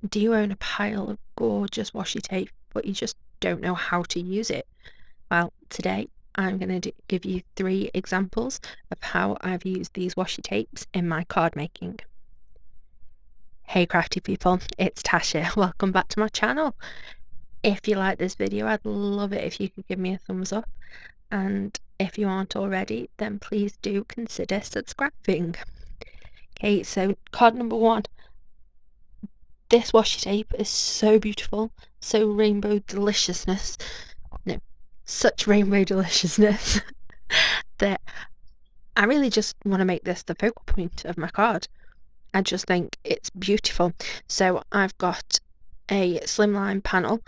Do you own a pile of gorgeous washi tape, but you just don't know how to use it? Well, today I'm going to give you 3 examples of how I've used these washi tapes in my card making. Hey crafty people, it's Tasha. Welcome back to my channel. If you like this video, I'd love it if you could give me a thumbs up, and if you aren't already, then please do consider subscribing. Okay, so card number 1. This washi tape is so beautiful, so rainbow deliciousness. No, such rainbow deliciousness that I really just want to make this the focal point of my card. I just think it's beautiful. So I've got a slimline panel,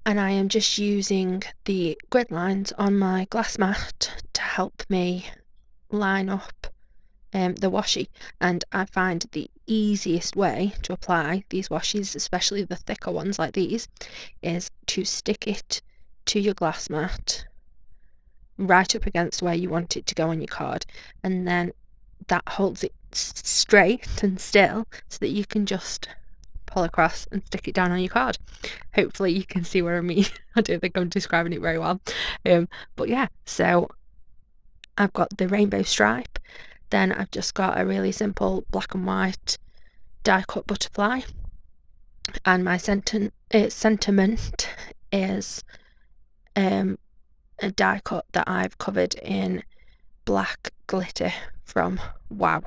and I am just using the grid lines on my glass mat to help me line up the washi, and I find the easiest way to apply these washes, especially the thicker ones like these, is to stick it to your glass mat right up against where you want it to go on your card, and then that holds it straight and still so that you can just pull across and stick it down on your card. Hopefully you can see what I mean. I don't think I'm describing it very well, but yeah, so I've got the rainbow stripe, then I've just got a really simple black and white die cut butterfly, and my sentiment is a die cut that I've covered in black glitter from Wow,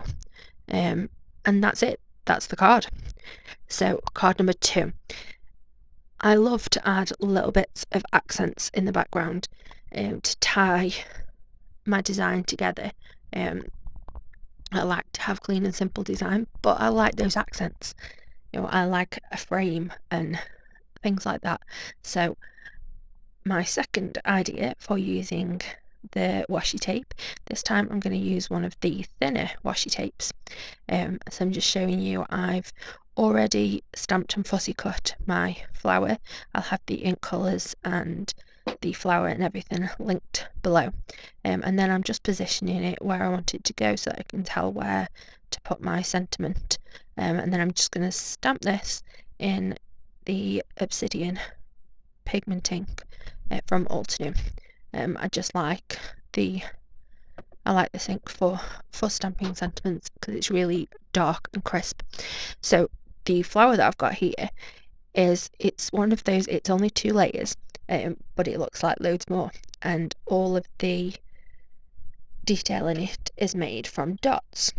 and that's it. That's the card. So card number 2, I love to add little bits of accents in the background to tie my design together. I like to have clean and simple design, but I like those accents. I like a frame and things like that. So my second idea for using the washi tape, this time I'm going to use one of the thinner washi tapes. So I'm just showing you, I've already stamped and fussy cut my flower. I'll have the ink colours and the flower and everything linked below, and then I'm just positioning it where I want it to go so that I can tell where to put my sentiment, and then I'm just going to stamp this in the Obsidian pigment ink from Altenew. I just like this ink for stamping sentiments because it's really dark and crisp. So the flower that I've got here it's one of those, it's only 2 layers, but it looks like loads more, and all of the detail in it is made from dots.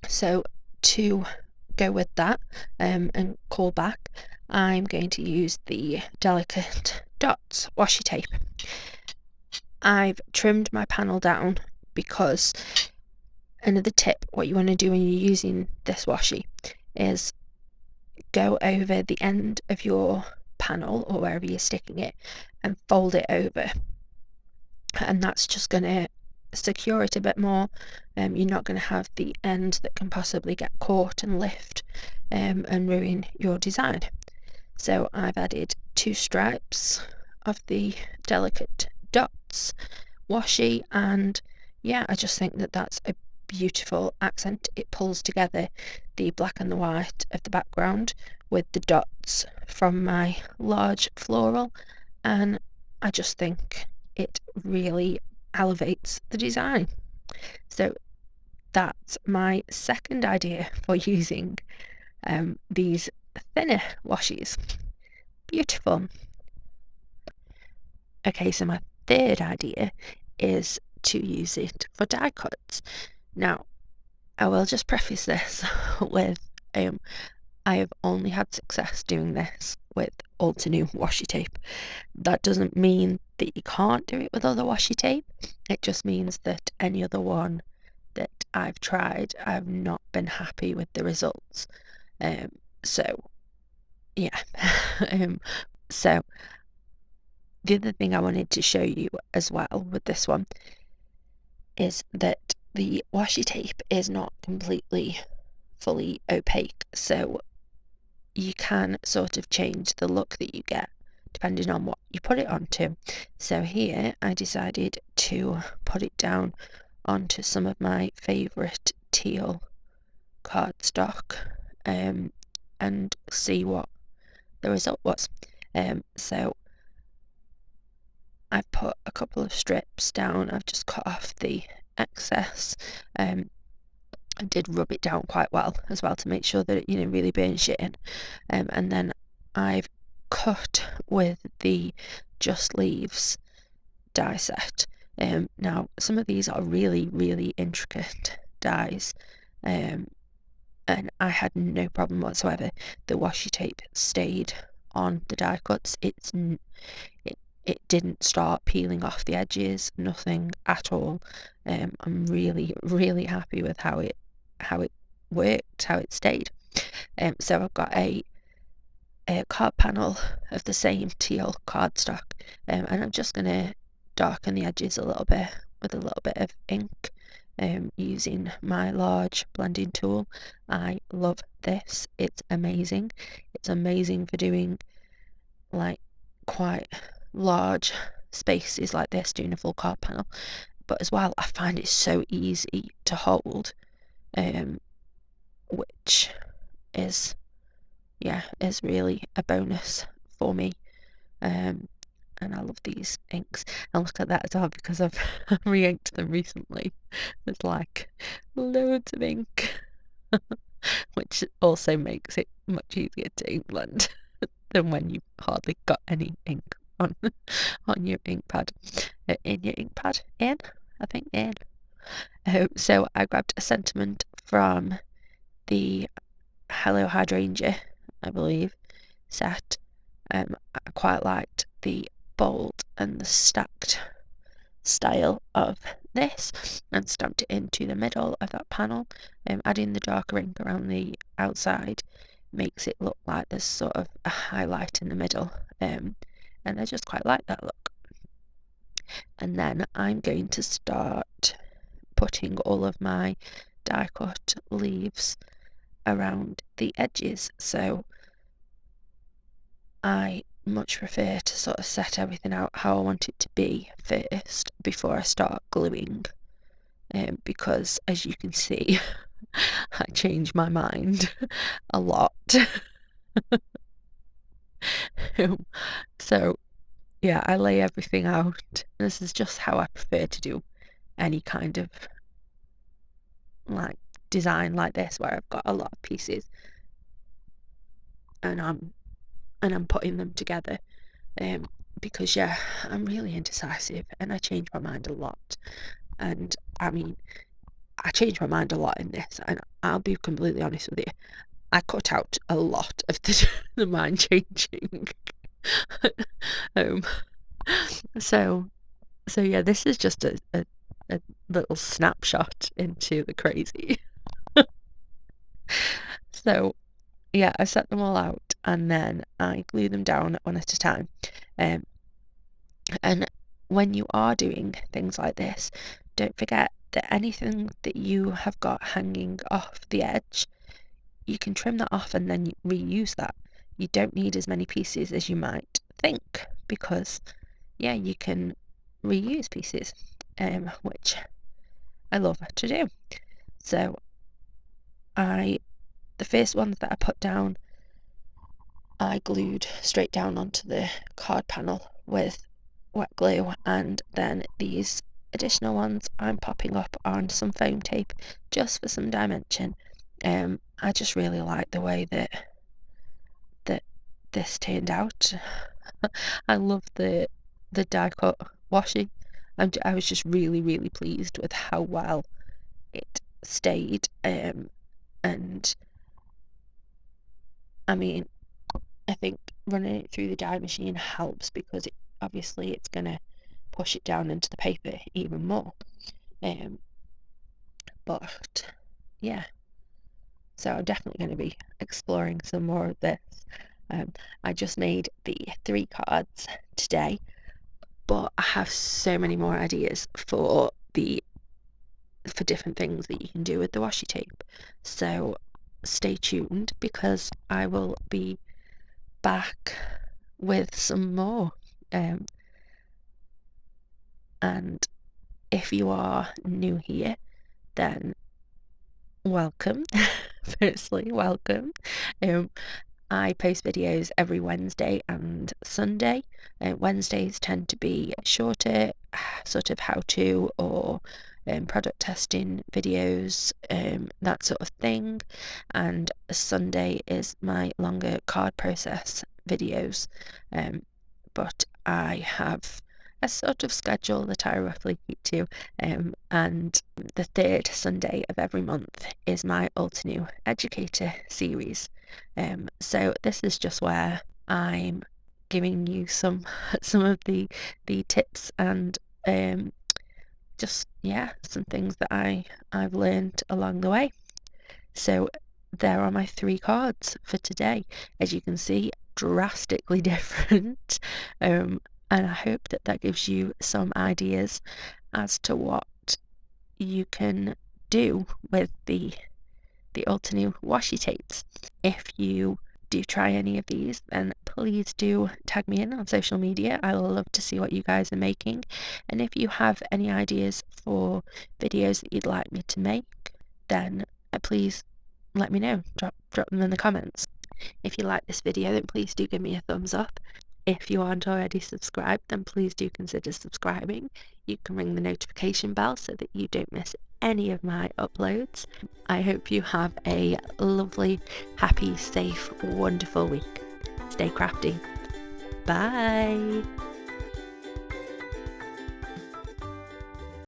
So to go with that and call back, I'm going to use the Delicate Dots washi tape. I've trimmed my panel down because another tip, what you want to do when you're using this washi is go over the end of your panel or wherever you're sticking it and fold it over, and that's just going to secure it a bit more. You're not going to have the end that can possibly get caught and lift and ruin your design. So I've added 2 stripes of the Delicate Dots washi, and yeah, I just think that that's a beautiful accent. It pulls together the black and the white of the background with the dots from my large floral, and I just think it really elevates the design. So that's my second idea for using these thinner washes. Beautiful. Okay, so my third idea is to use it for die cuts. Now, I will just preface this with I have only had success doing this with Altenew washi tape. That doesn't mean that you can't do it with other washi tape. It just means that any other one that I've tried, I've not been happy with the results. So yeah. So the other thing I wanted to show you as well with this one is that the washi tape is not completely fully opaque, so you can sort of change the look that you get depending on what you put it onto. So here I decided to put it down onto some of my favourite teal cardstock, and see what the result was. So I've put a couple of strips down. I've just cut off the excess. I did rub it down quite well as well to make sure that it, really burns it in. And then I've cut with the Just Leaves die set. Now some of these are really, really intricate dies, and I had no problem whatsoever. The washi tape stayed on the die cuts. It didn't start peeling off the edges, nothing at all. I'm really, really happy with how it worked, how it stayed. So I've got a card panel of the same teal cardstock, and I'm just going to darken the edges a little bit with a little bit of ink, using my large blending tool. I love this. It's amazing. It's amazing for doing like quite large spaces like this, doing a full card panel, but as well I find it so easy to hold, which is really a bonus for me. And I love these inks, and look at that as well, because I've re-inked them recently. There's like loads of ink, which also makes it much easier to ink blend than when you've hardly got any ink on your ink pad. In your ink pad, I think. So I grabbed a sentiment from the Hello Hydrangea, I believe, set. I quite liked the bold and the stacked style of this, and stamped it into the middle of that panel. Adding the darker ink around the outside makes it look like there's sort of a highlight in the middle, and I just quite like that look. And then I'm going to start putting all of my die cut leaves around the edges. So I much prefer to sort of set everything out how I want it to be first before I start gluing, because as you can see, I change my mind a lot. So yeah, I lay everything out. This is just how I prefer to do any kind of like design like this, where I've got a lot of pieces and I'm putting them together, because I'm really indecisive and I change my mind a lot. And I mean, I changed my mind a lot in this, and I'll be completely honest with you, I cut out a lot of the mind changing. So yeah, this is just a little snapshot into the crazy. So yeah, I set them all out and then I glue them down one at a time. And when you are doing things like this, don't forget that anything that you have got hanging off the edge, you can trim that off and then reuse that. You don't need as many pieces as you might think, because you can reuse pieces, which I love to do. So the first ones that I put down, I glued straight down onto the card panel with wet glue, and then these additional ones I'm popping up on some foam tape just for some dimension. I just really like the way that this turned out. I love the die cut washi. I was just really, really pleased with how well it stayed, and I mean, I think running it through the die machine helps, because obviously it's going to push it down into the paper even more. But yeah, so I'm definitely going to be exploring some more of this. I just made the 3 cards today, but I have so many more ideas for different things that you can do with the washi tape. So stay tuned, because I will be back with some more. And if you are new here, then welcome. Firstly, welcome. Um, I post videos every Wednesday and Sunday. Wednesdays tend to be shorter, sort of how-to or product testing videos, that sort of thing. And Sunday is my longer card process videos. But I have a sort of schedule that I roughly keep to, and the third Sunday of every month is my Altenew Educator Series. So this is just where I'm giving you some of the tips and just some things that I've learned along the way. So there are my 3 cards for today. As you can see, drastically different. And I hope that gives you some ideas as to what you can do with the Altenew washi tapes. If you do try any of these, then please do tag me in on social media. I will love to see what you guys are making. And if you have any ideas for videos that you'd like me to make, then please let me know. Drop them in the comments. If you like this video, then please do give me a thumbs up. If you aren't already subscribed, then please do consider subscribing. You can ring the notification bell so that you don't miss any of my uploads. I hope you have a lovely, happy, safe, wonderful week. Stay crafty. Bye!